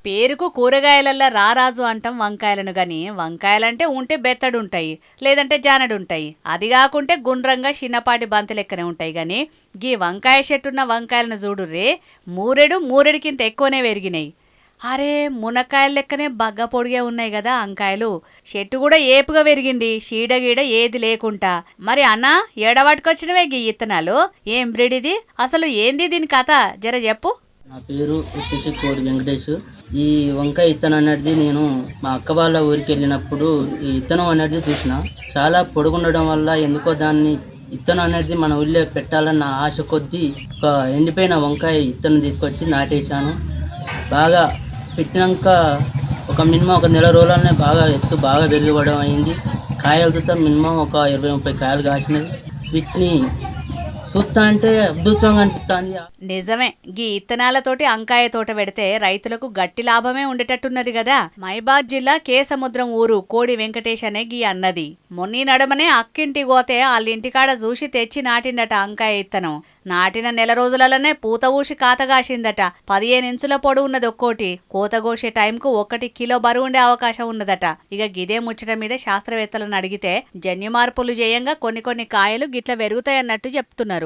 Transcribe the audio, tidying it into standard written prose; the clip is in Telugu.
పేరుకు కూరగాయలల్లా రారాజు అంటాం వంకాయలను గాని వంకాయలంటే ఉంటే బెత్తడుంటాయి లేదంటే జానడుంటాయి. అది కాకుంటే గుండ్రంగా చిన్నపాటి బంతి లెక్కనే ఉంటాయి గాని గీ వంకాయ చెట్టున్న వంకాయలను చూడుర్రే మూరెడికింత ఎక్కువనే పెరిగినాయి. అరే మునక్కాయల లెక్కనే బగ్గ పొడిగే ఉన్నాయి కదా వంకాయలు. చెట్టు కూడా ఏపుగా పెరిగింది చీడగీడ ఏది లేకుండా. మరి అన్నా ఏడవాటుకొచ్చినవే గీ ఇత్తనాలు? ఏం బ్రీడ్ ఇది? అసలు ఏంది దీని కథ జర చెప్పు. నా పేరు వచ్చేసి కోడి వెంకటేష్. ఈ వంకాయ విత్తనం అనేది నేను మా అక్క వాళ్ళ ఊరికి వెళ్ళినప్పుడు ఈ విత్తనం అనేది చూసిన. చాలా పొడుగుండడం వల్ల ఎందుకో దాన్ని విత్తనం అనేది మన ఊళ్ళో పెట్టాలన్న ఆశ కొద్దీ ఒక ఎండిపోయిన వంకాయ విత్తనం తీసుకొచ్చి నాటేశాను. బాగా పెట్టినాక మినిమం ఒక నెల రోజులనే బాగా ఎత్తు బాగా పెరిగిపడడం అయింది. కాయలతో మినిమం ఒక 20-30 కాయలు కాసినాయి. వీటిని చూస్తా అంటే అద్భుతంగా అనిపిస్తుంది. నిజమే, గీ ఇత్తనాలతోటి అంకాయ తోట పెడితే రైతులకు గట్టి లాభమే ఉండేటట్టున్నది కదా. మైబాద్ జిల్లా కే సముద్రం ఊరు కోడి వెంకటేష్ అనే గీ అన్నది. మొన్నీ నడమనే అక్కింటి పోతే వాళ్ళింటికాడ చూసి తెచ్చి నాటిండట అంకాయ ఇత్తనం. నాటిన నెల రోజులలోనే పూత ఊసి కాతగాసిందట. 15 ఇంచుల పొడవు ఉన్నది ఒక్కోటి. కోత కోసే టైంకు 1 కిలో బరువు ఉండే అవకాశం ఉన్నదట. ఇక గిదే ముచ్చట మీద శాస్త్రవేత్తలను అడిగితే జన్యు మార్పులు చేయంగా కొన్ని కాయలు గిట్ల పెరుగుతాయన్నట్టు చెప్తున్నారు.